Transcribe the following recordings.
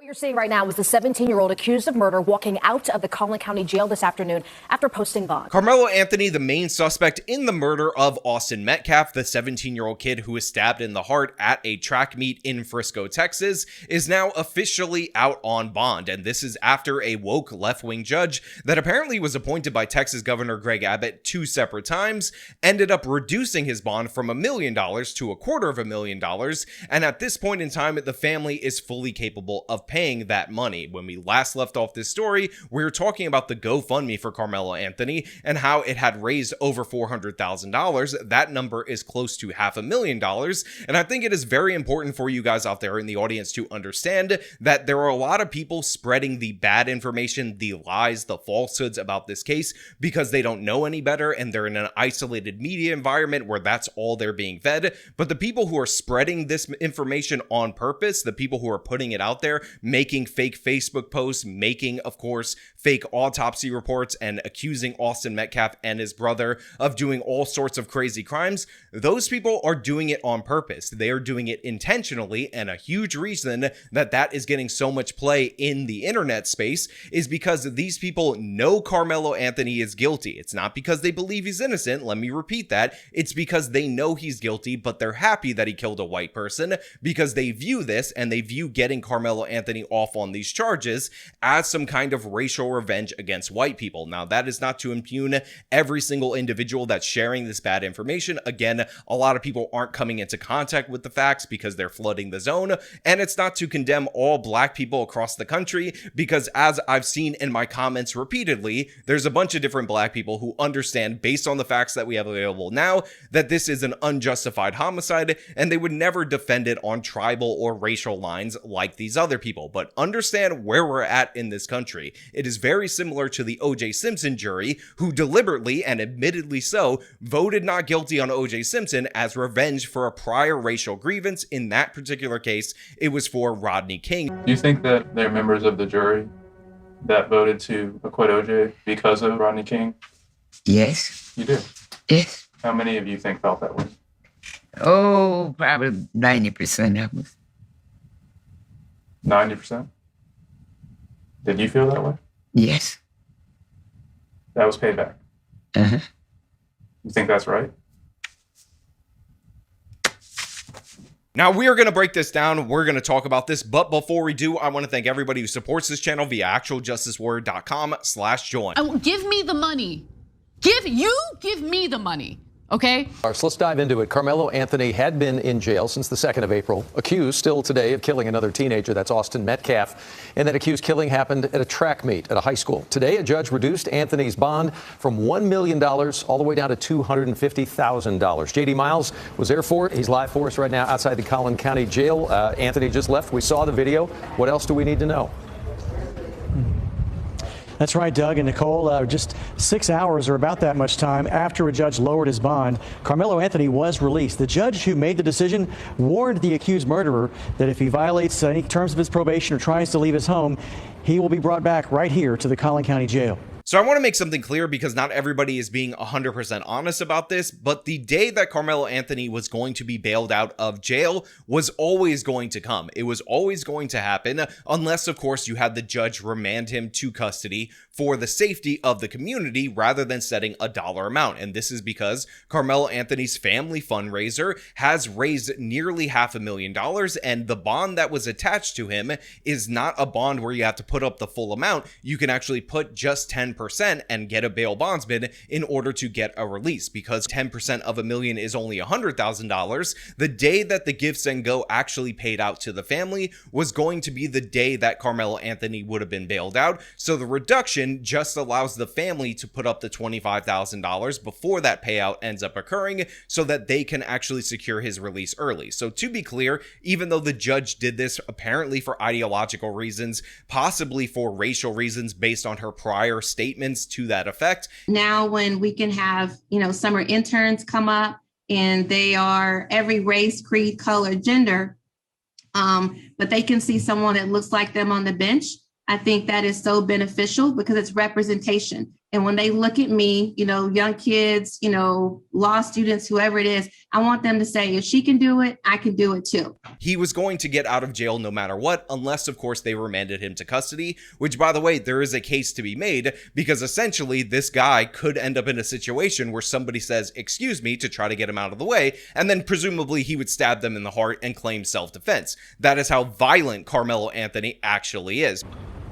What you're seeing right now is the 17-year-old accused of murder walking out of the Collin County Jail this afternoon after posting bond. Karmelo Anthony, the main suspect in the murder of Austin Metcalf, the 17-year-old kid who was stabbed in the heart at a track meet in Frisco, Texas, is now officially out on bond. And this is after a woke left-wing judge that apparently was appointed by Texas Governor Greg Abbott 2 separate times ended up reducing his bond from $1 million to $250,000. And at this point in time, the family is fully capable of paying that money. When we last left off this story, we were talking about the GoFundMe for Karmelo Anthony and how it had raised over $400,000. That number is close to $500,000. And I think it is very important for you guys out there in the audience to understand that there are a lot of people spreading the bad information, the lies, the falsehoods about this case because they don't know any better and they're in an isolated media environment where that's all they're being fed. But the people who are spreading this information on purpose, the people who are putting it out there, making fake Facebook posts, making, of course, fake autopsy reports and accusing Austin Metcalf and his brother of doing all sorts of crazy crimes, those people are doing it on purpose. They are doing it intentionally, and a huge reason that that is getting so much play in the internet space is because these people know Karmelo Anthony is guilty. It's not because they believe he's innocent, let me repeat that. It's because they know he's guilty, but they're happy that he killed a white person because they view this and they view getting Karmelo Anthony off on these charges as some kind of racial revenge against white people. Now, that is not to impugn every single individual that's sharing this bad information. Again, a lot of people aren't coming into contact with the facts because they're flooding the zone. And it's not to condemn all black people across the country because, as I've seen in my comments repeatedly, there's a bunch of different black people who understand, based on the facts that we have available now, that this is an unjustified homicide and they would never defend it on tribal or racial lines like these other people. But understand where we're at in this country. It is very similar to the O.J. Simpson jury, who deliberately and admittedly so voted not guilty on O.J. Simpson as revenge for a prior racial grievance. In that particular case, it was for Rodney King. Do you think that they're members of the jury that voted to acquit O.J. because of Rodney King? Yes. You do? Yes. How many of you think felt that way? Oh, probably 90% of us. 90%? Did you feel that way? Yes. That was payback. Uh-huh. You think that's right? Now, we are going to break this down. We're going to talk about this. But before we do, I want to thank everybody who supports this channel via actualjusticewarrior.com/join. Give me the money. Give me the money. Okay. So let's dive into it. Karmelo Anthony had been in jail since the 2nd of April, accused still today of killing another teenager. That's Austin Metcalf. And that accused killing happened at a track meet at a high school. Today, a judge reduced Anthony's bond from $1 million all the way down to $250,000. J.D. Miles was there for it. He's live for us right now outside the Collin County Jail. Anthony just left. We saw the video. What else do we need to know? That's right, Doug and Nicole. Just 6 hours or about that much time after a judge lowered his bond, Karmelo Anthony was released. The judge who made the decision warned the accused murderer that if he violates any terms of his probation or tries to leave his home, he will be brought back right here to the Collin County Jail. So I want to make something clear because not everybody is being 100% honest about this, but the day that Karmelo Anthony was going to be bailed out of jail was always going to come. It was always going to happen unless, of course, you had the judge remand him to custody for the safety of the community rather than setting a dollar amount. And this is because Karmelo Anthony's family fundraiser has raised nearly $500,000, and the bond that was attached to him is not a bond where you have to put up the full amount. You can actually put just 10% and get a bail bondsman in order to get a release, because 10% of $1 million is only $100,000. The day that the Give Send Go actually paid out to the family was going to be the day that Karmelo Anthony would have been bailed out. So the reduction just allows the family to put up the $25,000 before that payout ends up occurring so that they can actually secure his release early. So to be clear, even though the judge did this apparently for ideological reasons, possibly for racial reasons based on her prior statements to that effect. Now when we can have, summer interns come up and they are every race, creed, color, gender, but they can see someone that looks like them on the bench. I think that is so beneficial because it's representation. And when they look at me, young kids, law students, whoever it is, I want them to say, if she can do it, I can do it too. He was going to get out of jail no matter what, unless, of course, they remanded him to custody, which, by the way, there is a case to be made, because essentially this guy could end up in a situation where somebody says, excuse me, to try to get him out of the way, and then presumably he would stab them in the heart and claim self-defense. That is how violent Karmelo Anthony actually is.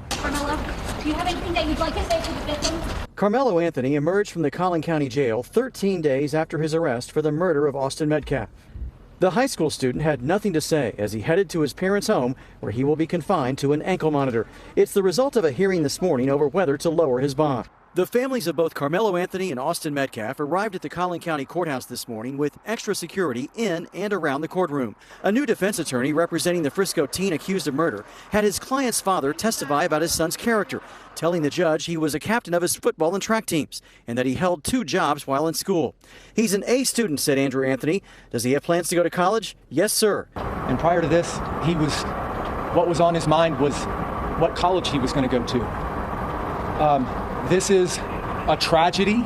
Karmelo, do you have anything that you'd like to say to the victims? Karmelo Anthony emerged from the Collin County Jail 13 days after his arrest for the murder of Austin Metcalf. The high school student had nothing to say as he headed to his parents' home, where he will be confined to an ankle monitor. It's the result of a hearing this morning over whether to lower his bond. The families of both Karmelo Anthony and Austin Metcalf arrived at the Collin County Courthouse this morning with extra security in and around the courtroom. A new defense attorney representing the Frisco teen accused of murder had his client's father testify about his son's character, telling the judge he was a captain of his football and track teams and that he held 2 jobs while in school. He's an A student, said Andrew Anthony. Does he have plans to go to college? Yes, sir. And prior to this, what was on his mind was what college he was going to go to. This is a tragedy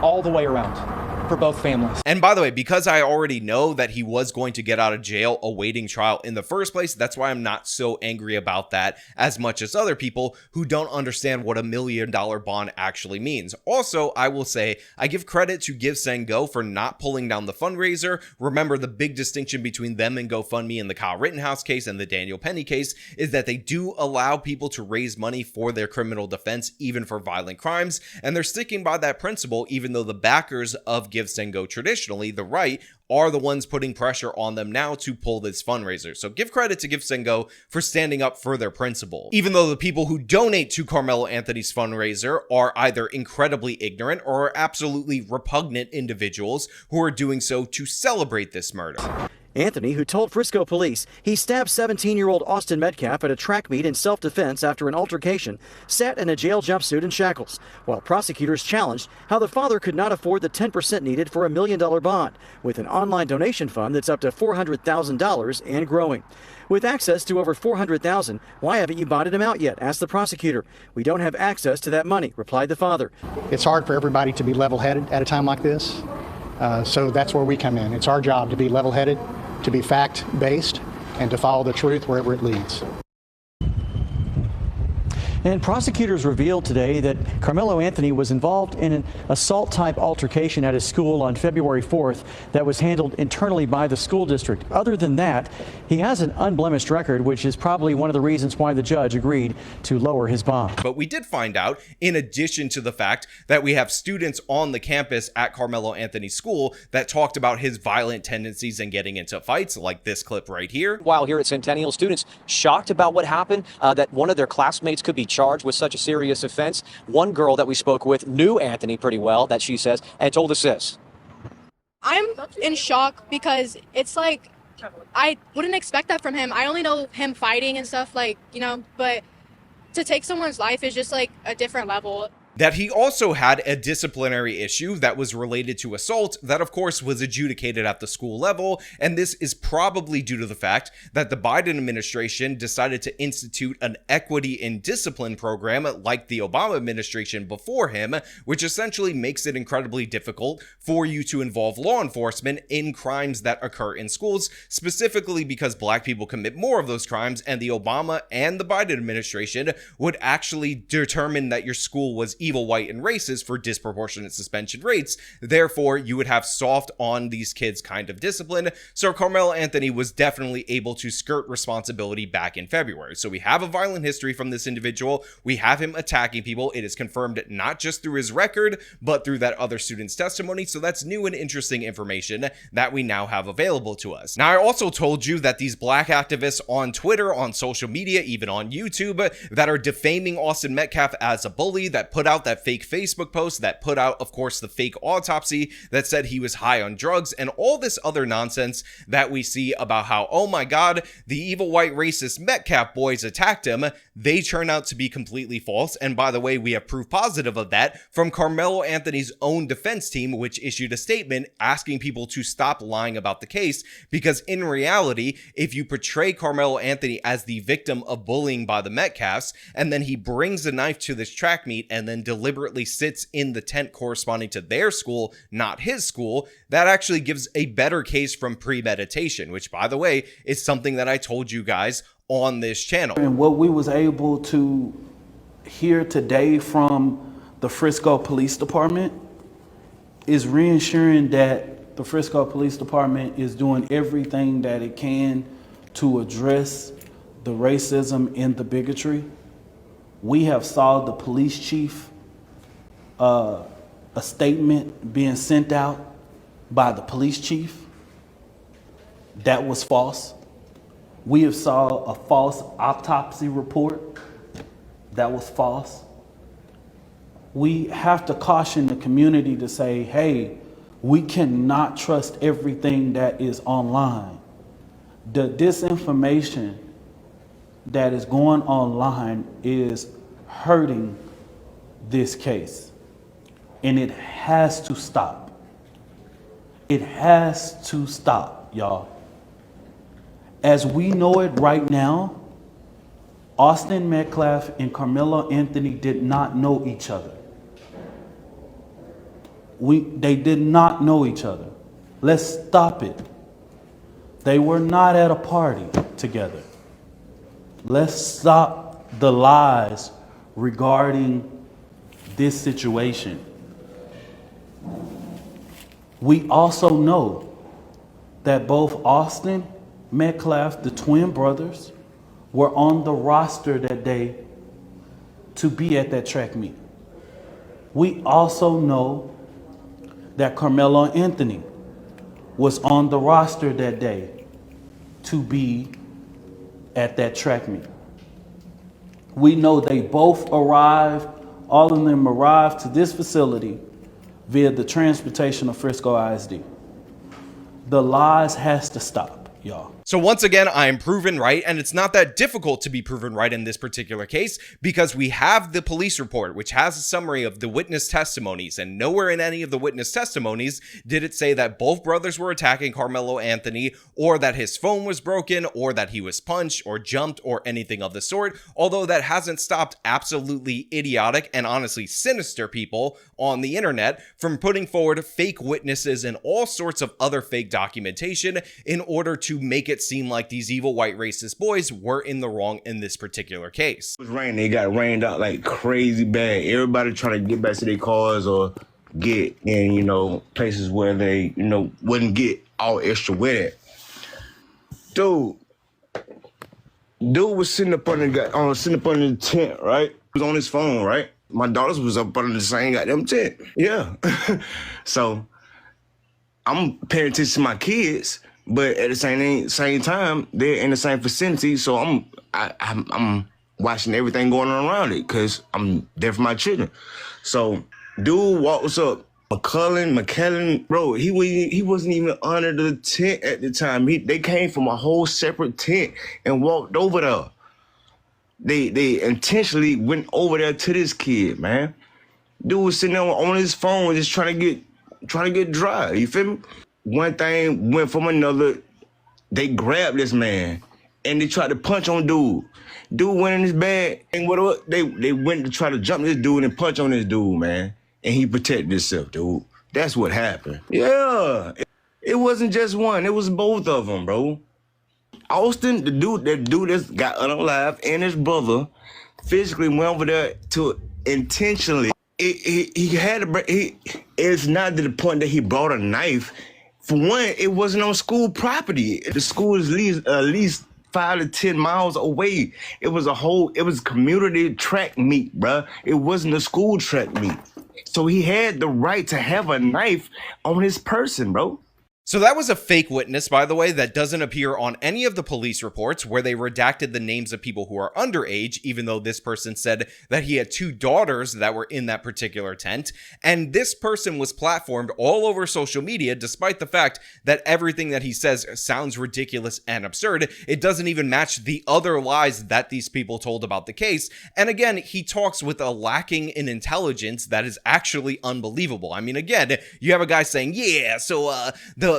all the way around for both families. And by the way, because I already know that he was going to get out of jail awaiting trial in the first place, that's why I'm not so angry about that as much as other people who don't understand what $1 million bond actually means. Also, I will say, I give credit to Give, Send, Go for not pulling down the fundraiser. Remember, the big distinction between them and GoFundMe in the Kyle Rittenhouse case and the Daniel Penny case is that they do allow people to raise money for their criminal defense, even for violent crimes, and they're sticking by that principle, even though the backers of Give, Send, Go traditionally, the right, are the ones putting pressure on them now to pull this fundraiser. So give credit to Give, Send, Go for standing up for their principle. Even though the people who donate to Karmelo Anthony's fundraiser are either incredibly ignorant or are absolutely repugnant individuals who are doing so to celebrate this murder. Anthony, who told Frisco police he stabbed 17-year-old Austin Metcalf at a track meet in self-defense after an altercation, sat in a jail jumpsuit and shackles, while prosecutors challenged how the father could not afford the 10% needed for $1 million bond, with an online donation fund that's up to $400,000 and growing. With access to over $400,000, why haven't you bonded him out yet? Asked the prosecutor. We don't have access to that money, replied the father. It's hard for everybody to be level-headed at a time like this. So that's where we come in. It's our job to be level-headed, to be fact-based, and to follow the truth wherever it leads. And prosecutors revealed today that Karmelo Anthony was involved in an assault-type altercation at his school on February 4th that was handled internally by the school district. Other than that, he has an unblemished record, which is probably one of the reasons why the judge agreed to lower his bond. But we did find out, in addition to the fact that we have students on the campus at Karmelo Anthony's school that talked about his violent tendencies and getting into fights, like this clip right here. While here at Centennial, students shocked about what happened, that one of their classmates could be charged with such a serious offense. One girl that we spoke with knew Anthony pretty well, that she says, and told us this. I'm in shock because it's like, I wouldn't expect that from him. I only know him fighting and stuff, but to take someone's life is just like a different level. That he also had a disciplinary issue that was related to assault that, of course, was adjudicated at the school level, and this is probably due to the fact that the Biden administration decided to institute an equity in discipline program like the Obama administration before him, which essentially makes it incredibly difficult for you to involve law enforcement in crimes that occur in schools, specifically because Black people commit more of those crimes, and the Obama and the Biden administration would actually determine that your school was evil, white, and racist for disproportionate suspension rates. Therefore, you would have soft on these kids kind of discipline. So Karmelo Anthony was definitely able to skirt responsibility back in February. So we have a violent history from this individual. We have him attacking people. It is confirmed not just through his record, but through that other student's testimony. So that's new and interesting information that we now have available to us. Now, I also told you that these Black activists on Twitter, on social media, even on YouTube, that are defaming Austin Metcalf as a bully, that put out that fake Facebook post, that put out, of course, the fake autopsy that said he was high on drugs, and all this other nonsense that we see about how, oh my God, the evil white racist Metcalf boys attacked him. They turn out to be completely false. And by the way, we have proof positive of that from Karmelo Anthony's own defense team, which issued a statement asking people to stop lying about the case, because in reality, if you portray Karmelo Anthony as the victim of bullying by the Metcalfs, and then he brings a knife to this track meet and then and deliberately sits in the tent corresponding to their school, not his school, that actually gives a better case from premeditation, which, by the way, is something that I told you guys on this channel. And what we was able to hear today from the Frisco Police Department is reassuring that the Frisco Police Department is doing everything that it can to address the racism and the bigotry. We have saw the police chief, a statement being sent out by the police chief that was false. We have saw a false autopsy report that was false. We have to caution the community to say, hey, we cannot trust everything that is online. The disinformation that is going online is hurting this case, and it has to stop. It has to stop, y'all. As we know it right now, Austin Metcalf and Karmelo Anthony did not know each other. They did not know each other. Let's stop it. They were not at a party together. Let's stop the lies regarding this situation. We also know that both Austin Metcalf, the twin brothers, were on the roster that day to be at that track meet. We also know that Karmelo Anthony was on the roster that day to be at that track meet. We know they both arrived, all of them arrived to this facility via the transportation of Frisco ISD. The lies has to stop, y'all. So once again, I am proven right, and it's not that difficult to be proven right in this particular case because we have the police report, which has a summary of the witness testimonies, and nowhere in any of the witness testimonies did it say that both brothers were attacking Karmelo Anthony, or that his phone was broken, or that he was punched or jumped or anything of the sort, although that hasn't stopped absolutely idiotic and honestly sinister people on the internet from putting forward fake witnesses and all sorts of other fake documentation in order to make it seem like these evil white racist boys were in the wrong in this particular case. It was raining. It got rained out like crazy bad. Everybody trying to get back to their cars or get in, places where they, wouldn't get all extra wet at. Dude was sitting up under the tent, right? He was on his phone, right? My daughters was up under the same goddamn tent. Yeah. So I'm paying attention to my kids, but at the same time, they're in the same vicinity, so I'm watching everything going on around it because I'm there for my children. So dude walks up, McKellen, bro, he wasn't even under the tent at the time. They came from a whole separate tent and walked over there. They intentionally went over there to this kid, man. Dude was sitting there on his phone just trying to get dry, you feel me? One thing went from another. They grabbed this man and they tried to punch on dude. Dude went in his bag and they went to try to jump this dude and punch on this dude, man. And he protected himself, dude. That's what happened. Yeah, it wasn't just one. It was both of them, bro. Austin, that dude that got unalive, and his brother physically went over there to intentionally. It's not to the point that he brought a knife. For one, it wasn't on school property. The school is at least 5 to 10 miles away. It was a community track meet, bruh. It wasn't a school track meet. So he had the right to have a knife on his person, bro. So that was a fake witness, by the way, that doesn't appear on any of the police reports where they redacted the names of people who are underage, even though this person said that he had 2 daughters that were in that particular tent. And this person was platformed all over social media, despite the fact that everything that he says sounds ridiculous and absurd. It doesn't even match the other lies that these people told about the case. And again, he talks with a lacking in intelligence that is actually unbelievable. I mean, again, you have a guy saying, yeah, so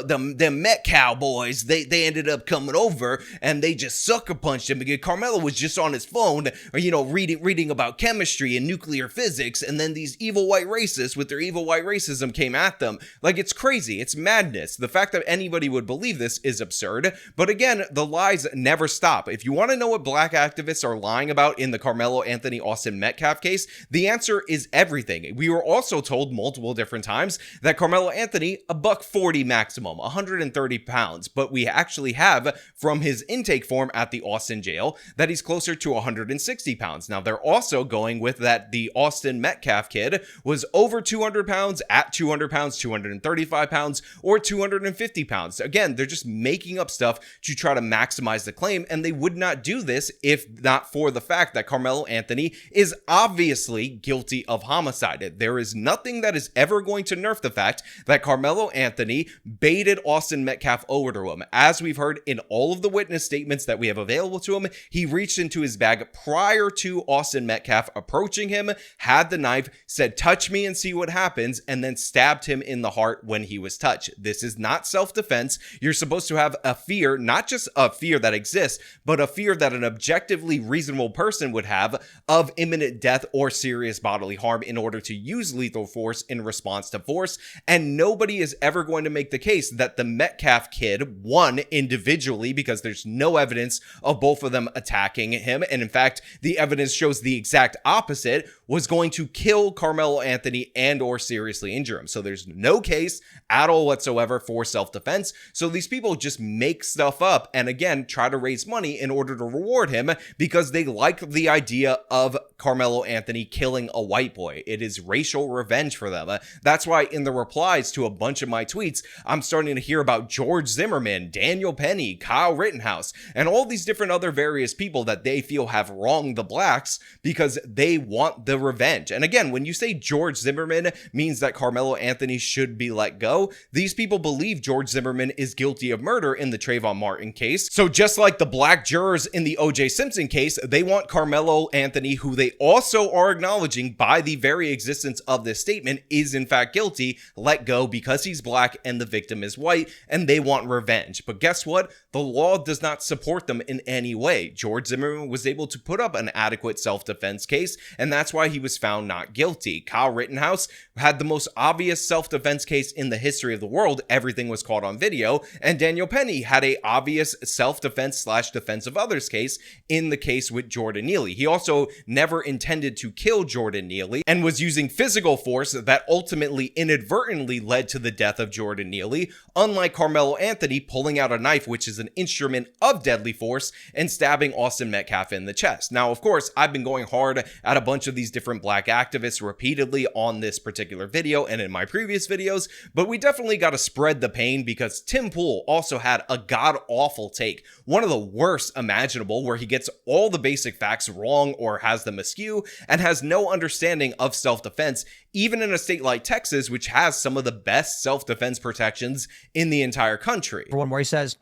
the Metcalf boys, they ended up coming over and they just sucker punched him because Karmelo was just on his phone, or, you know, reading about chemistry and nuclear physics, and then these evil white racists with their evil white racism came at them. Like, it's crazy. It's madness. The fact that anybody would believe this is absurd. But again, the lies never stop. If you want to know what black activists are lying about in the Karmelo Anthony Austin Metcalf case, the answer is everything. We were also told multiple different times that Karmelo Anthony, $140 maximum, 130 pounds, but we actually have from his intake form at the Austin jail that he's closer to 160 pounds. Now, they're also going with that the Austin Metcalf kid was over 200 pounds, at 200 pounds, 235 pounds, or 250 pounds. Again, they're just making up stuff to try to maximize the claim, and they would not do this if not for the fact that Karmelo Anthony is obviously guilty of homicide. There is nothing that is ever going to nerf the fact that Karmelo Anthony baited Austin Metcalf over to him. As we've heard in all of the witness statements that we have available to him, he reached into his bag prior to Austin Metcalf approaching him, had the knife, said, "Touch me and see what happens," and then stabbed him in the heart when he was touched. This is not self-defense. You're supposed to have a fear, not just a fear that exists, but a fear that an objectively reasonable person would have of imminent death or serious bodily harm in order to use lethal force in response to force. And nobody is ever going to make the case that the Metcalf kid won individually, because there's no evidence of both of them attacking him. And in fact, the evidence shows the exact opposite, was going to kill Karmelo Anthony and or seriously injure him. So there's no case at all whatsoever for self-defense. So these people just make stuff up and again try to raise money in order to reward him because they like the idea of Karmelo Anthony killing a white boy. It is racial revenge for them. That's why in the replies to a bunch of my tweets, I'm starting to hear about George Zimmerman, Daniel Penny, Kyle Rittenhouse, and all these different other various people that they feel have wronged the blacks because they want the revenge. And again, when you say George Zimmerman means that Karmelo Anthony should be let go, these people believe George Zimmerman is guilty of murder in the Trayvon Martin case. So just like the black jurors in the O.J. Simpson case, they want Karmelo Anthony, who they also are acknowledging by the very existence of this statement is in fact guilty, let go because he's black and the victim is white, and they want revenge. But guess what? The law does not support them in any way. George Zimmerman was able to put up an adequate self-defense case, and that's why he was found not guilty. Kyle Rittenhouse had the most obvious self-defense case in the history of the world. Everything was caught on video. And Daniel Penny had a obvious self-defense / defense of others case in the case with Jordan Neely. He also never intended to kill Jordan Neely and was using physical force that ultimately inadvertently led to the death of Jordan Neely, unlike Karmelo Anthony pulling out a knife, which is an instrument of deadly force, and stabbing Austin Metcalf in the chest. Now, of course, I've been going hard at a bunch of these different black activists repeatedly on this particular video and in my previous videos, but we definitely got to spread the pain because Tim Pool also had a god-awful take, one of the worst imaginable, where he gets all the basic facts wrong or has them askew and has no understanding of self-defense, even in a state like Texas, which has some of the best self-defense protections in the entire country. One where he says,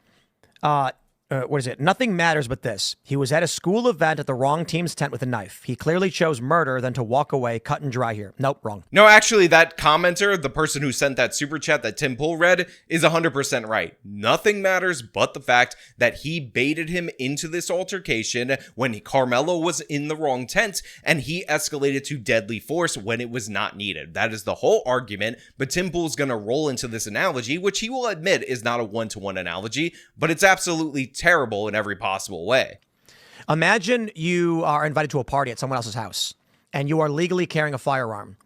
what is it? Nothing matters but this. He was at a school event at the wrong team's tent with a knife. He clearly chose murder than to walk away, cut and dry here. Nope, wrong. No, actually, that commenter, the person who sent that super chat that Tim Pool read, is 100% right. Nothing matters but the fact that he baited him into this altercation when Karmelo was in the wrong tent, and he escalated to deadly force when it was not needed. That is the whole argument, but Tim Pool's going to roll into this analogy, which he will admit is not a one-to-one analogy, but it's absolutely terrible in every possible way. Imagine you are invited to a party at someone else's house and you are legally carrying a firearm,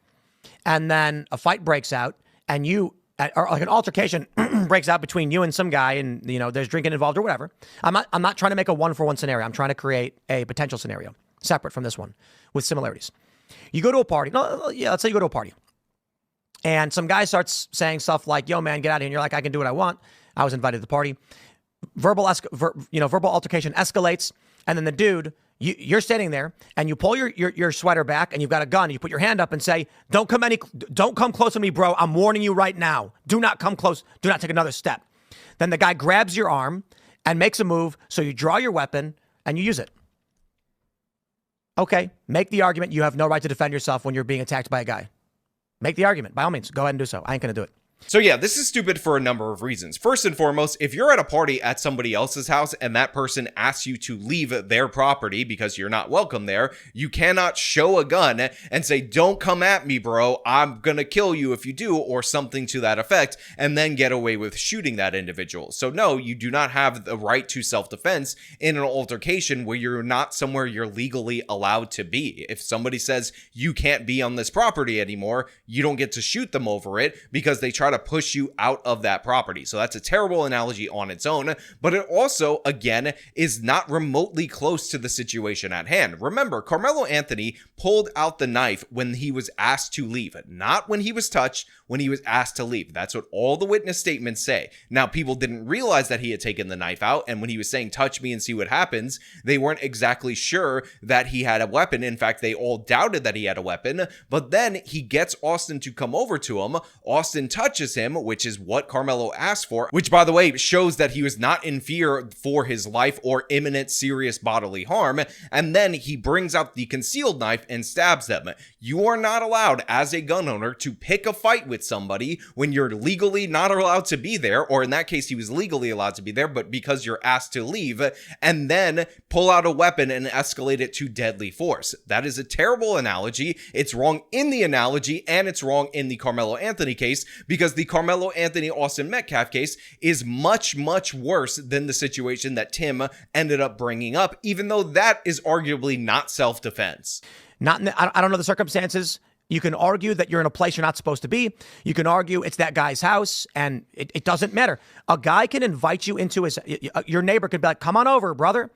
and then a fight breaks out and or like an altercation breaks out between you and some guy, and you know there's drinking involved or whatever. I'm not trying to make a one-for-one scenario. I'm trying to create a potential scenario separate from this one with similarities. You go to a party. Let's say you go to a party and some guy starts saying stuff like, "Yo man, get out of here." And you're like, "I can do what I want. I was invited to the party." Verbal altercation escalates, and then the dude, you're standing there, and you pull your sweater back, and you've got a gun. And you put your hand up and say, "Don't come close to me, bro. I'm warning you right now. Do not come close. Do not take another step." Then the guy grabs your arm and makes a move, so you draw your weapon and you use it. Okay, make the argument. You have no right to defend yourself when you're being attacked by a guy. Make the argument. By all means, go ahead and do so. I ain't going to do it. So yeah, this is stupid for a number of reasons. First and foremost, if you're at a party at somebody else's house and that person asks you to leave their property because you're not welcome there, you cannot show a gun and say, don't come at me, bro, I'm gonna kill you if you do, or something to that effect, and then get away with shooting that individual. So no, you do not have the right to self-defense in an altercation where you're not somewhere you're legally allowed to be. If somebody says you can't be on this property anymore, you don't get to shoot them over it because they try to push you out of that property. So that's a terrible analogy on its own, but it also, again, is not remotely close to the situation at hand. Remember, Karmelo Anthony pulled out the knife when he was asked to leave, not when he was touched, when he was asked to leave. That's what all the witness statements say. Now, people didn't realize that he had taken the knife out, and when he was saying, touch me and see what happens, they weren't exactly sure that he had a weapon. In fact, they all doubted that he had a weapon, but then he gets Austin to come over to him. Austin touches him, which is what Karmelo asked for, which, by the way, shows that he was not in fear for his life or imminent serious bodily harm, and then he brings out the concealed knife and stabs them. You are not allowed, as a gun owner, to pick a fight with somebody when you're legally not allowed to be there, or in that case, he was legally allowed to be there, but because you're asked to leave, and then pull out a weapon and escalate it to deadly force. That is a terrible analogy. It's wrong in the analogy, and it's wrong in the Karmelo Anthony case, because the Karmelo Anthony Austin Metcalf case is much, much worse than the situation that Tim ended up bringing up, even though that is arguably not self-defense. Not in I don't know the circumstances. You can argue that you're in a place you're not supposed to be. You can argue it's that guy's house, and it doesn't matter. A guy can invite you into his, your neighbor could be like, come on over, brother.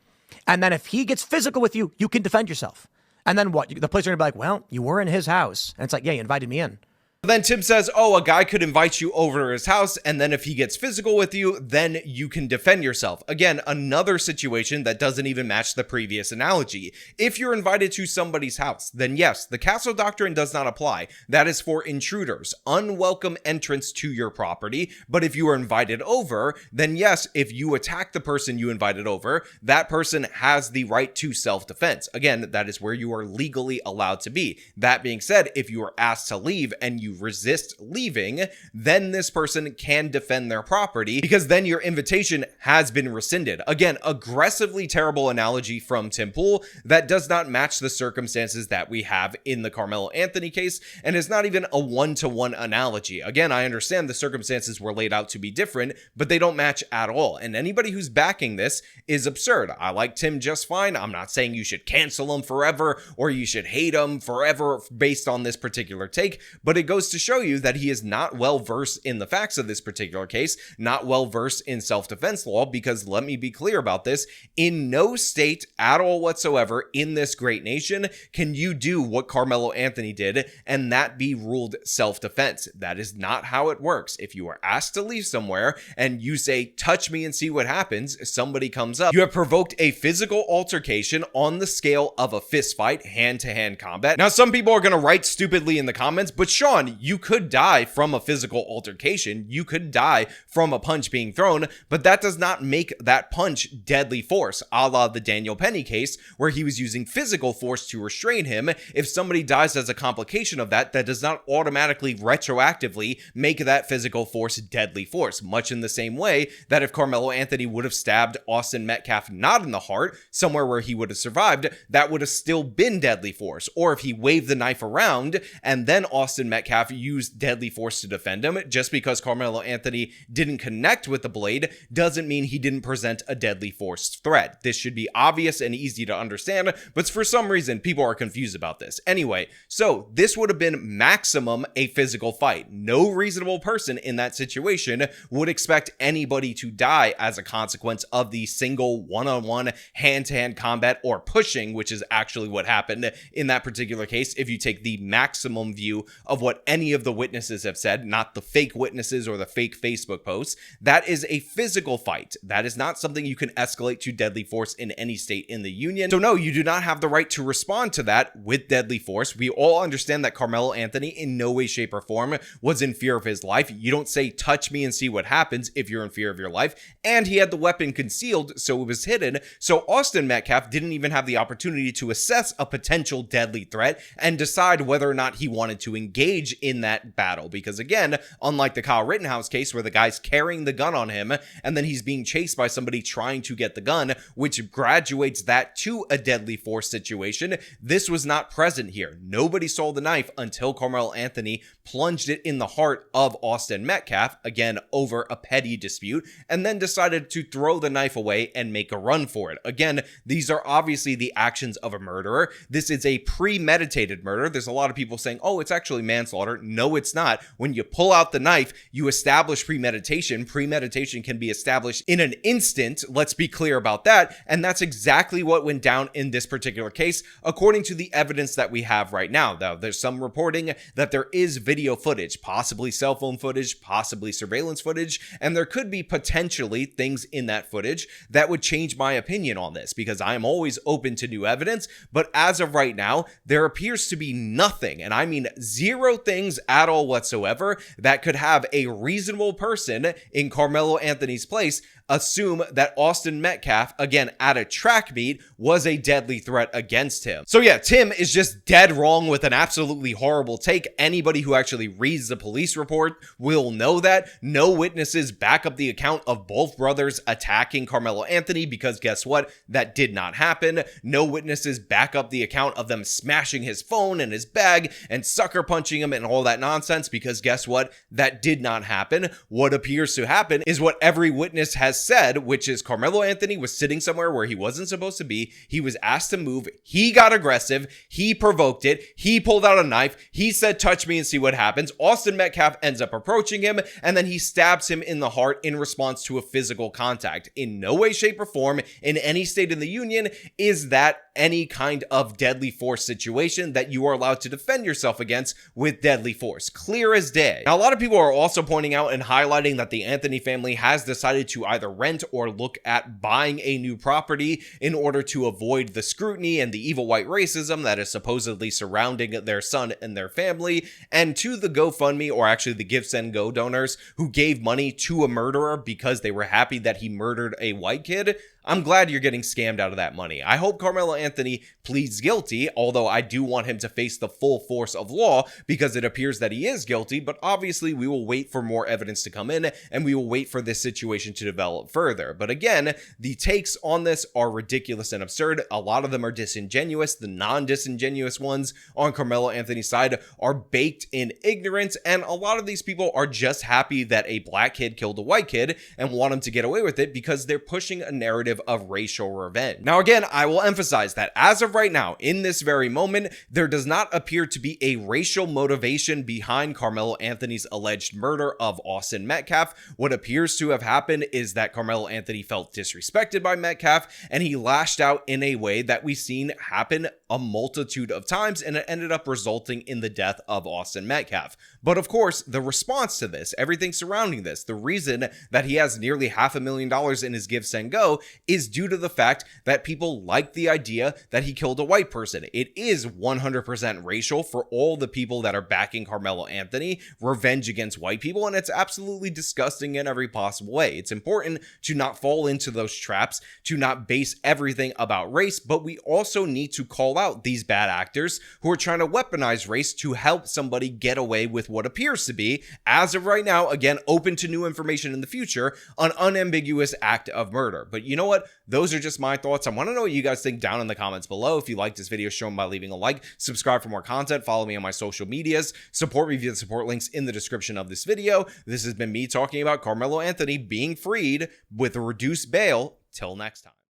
And then if he gets physical with you, you can defend yourself. And then what? The police are going to be like, well, you were in his house. And it's like, yeah, you invited me in. Then Tim says, oh, a guy could invite you over to his house, and then if he gets physical with you, then you can defend yourself. Again, another situation that doesn't even match the previous analogy. If you're invited to somebody's house, then yes, the castle doctrine does not apply. That is for intruders, unwelcome entrance to your property. But if you are invited over, then yes, if you attack the person you invited over, that person has the right to self-defense. Again, that is where you are legally allowed to be. That being said, if you are asked to leave and you resist leaving, then this person can defend their property, because then your invitation has been rescinded. Again, aggressively terrible analogy from Tim Pool that does not match the circumstances that we have in the Karmelo Anthony case, and is not even a one-to-one analogy. Again, I understand the circumstances were laid out to be different, but they don't match at all, and anybody who's backing this is absurd. I like Tim just fine. I'm not saying you should cancel him forever or you should hate him forever based on this particular take, but it goes to show you that he is not well versed in the facts of this particular case, not well versed in self-defense law, because let me be clear about this, in no state at all whatsoever in this great nation can you do what Karmelo Anthony did and that be ruled self-defense. That is not how it works. If you are asked to leave somewhere and you say, touch me and see what happens, somebody comes up, you have provoked a physical altercation on the scale of a fist fight, hand-to-hand combat. Now, some people are going to write stupidly in the comments, but Sean, you could die from a physical altercation. You could die from a punch being thrown, but that does not make that punch deadly force, a la the Daniel Penny case, where he was using physical force to restrain him. If somebody dies as a complication of that, that does not automatically retroactively make that physical force deadly force, much in the same way that if Karmelo Anthony would have stabbed Austin Metcalf not in the heart, somewhere where he would have survived, that would have still been deadly force. Or if he waved the knife around and then Austin Metcalf used deadly force to defend him, just because Karmelo Anthony didn't connect with the blade doesn't mean he didn't present a deadly force threat. This should be obvious and easy to understand, but for some reason people are confused about this. Anyway, so this would have been maximum a physical fight. No reasonable person in that situation would expect anybody to die as a consequence of the single one-on-one hand-to-hand combat or pushing, which is actually what happened in that particular case if you take the maximum view of what any of the witnesses have said, not the fake witnesses or the fake Facebook posts. That is a physical fight. That is not something you can escalate to deadly force in any state in the union. So no, you do not have the right to respond to that with deadly force. We all understand that Karmelo Anthony in no way, shape, or form was in fear of his life. You don't say, touch me and see what happens if you're in fear of your life. And he had the weapon concealed, so it was hidden. So Austin Metcalf didn't even have the opportunity to assess a potential deadly threat and decide whether or not he wanted to engage in that battle. Because again, unlike the Kyle Rittenhouse case where the guy's carrying the gun on him and then he's being chased by somebody trying to get the gun, which graduates that to a deadly force situation, this was not present here. Nobody saw the knife until Karmelo Anthony plunged it in the heart of Austin Metcalf, again over a petty dispute, and then decided to throw the knife away and make a run for it. Again, these are obviously the actions of a murderer. This is a premeditated murder. There's a lot of people saying, oh, it's actually manslaughter. No, it's not. When you pull out the knife, you establish premeditation. Premeditation can be established in an instant. Let's be clear about that. And that's exactly what went down in this particular case, according to the evidence that we have right now. Now, there's some reporting that there is video footage, possibly cell phone footage, possibly surveillance footage, and there could be potentially things in that footage that would change my opinion on this, because I am always open to new evidence. But as of right now, there appears to be nothing, and I mean zero things at all whatsoever, that could have a reasonable person in Karmelo Anthony's place assume that Austin Metcalf, again at a track meet, was a deadly threat against him. So yeah, Tim is just dead wrong with an absolutely horrible take. Anybody who actually reads the police report will know that. No witnesses back up the account of both brothers attacking Karmelo Anthony, because guess what? That did not happen. No witnesses back up the account of them smashing his phone and his bag and sucker punching him and all that nonsense, because guess what? That did not happen. What appears to happen is what every witness has said, which is Karmelo Anthony was sitting somewhere where he wasn't supposed to be. He was asked to move. He got aggressive. He provoked it. He pulled out a knife. He said, touch me and see what happens. Austin Metcalf ends up approaching him, and then he stabs him in the heart in response to a physical contact. In no way, shape, or form, in any state in the union, is that any kind of deadly force situation that you are allowed to defend yourself against with deadly force. Clear as day. Now, a lot of people are also pointing out and highlighting that the Anthony family has decided to either rent or look at buying a new property in order to avoid the scrutiny and the evil white racism that is supposedly surrounding their son and their family. And to the GoFundMe, or actually the Give Send Go donors who gave money to a murderer because they were happy that he murdered a white kid, I'm glad you're getting scammed out of that money. I hope Karmelo Anthony pleads guilty, although I do want him to face the full force of law, because it appears that he is guilty. But obviously we will wait for more evidence to come in, and we will wait for this situation to develop further. But again, the takes on this are ridiculous and absurd. A lot of them are disingenuous. The non-disingenuous ones on Karmelo Anthony's side are baked in ignorance, and a lot of these people are just happy that a black kid killed a white kid and want him to get away with it because they're pushing a narrative of racial revenge. Now again, I will emphasize that as of right now, in this very moment, there does not appear to be a racial motivation behind Karmelo Anthony's alleged murder of Austin Metcalf. What appears to have happened is that Karmelo Anthony felt disrespected by Metcalf, and he lashed out in a way that we've seen happen a multitude of times, and it ended up resulting in the death of Austin Metcalf. But of course, the response to this, everything surrounding this, the reason that he has nearly $500,000 in his Give Send Go is due to the fact that people like the idea that he killed a white person. It is 100% racial for all the people that are backing Karmelo Anthony, revenge against white people, and it's absolutely disgusting in every possible way. It's important to not fall into those traps, to not base everything about race, but we also need to call out these bad actors who are trying to weaponize race to help somebody get away with what appears to be, as of right now, again, open to new information in the future, an unambiguous act of murder. But you know what? Those are just my thoughts. I want to know what you guys think down in the comments below. If you like this video, show them by leaving a like, subscribe for more content, follow me on my social medias, support me via the support links in the description of this video. This has been me talking about Karmelo Anthony being freed with a reduced bail. Till next time.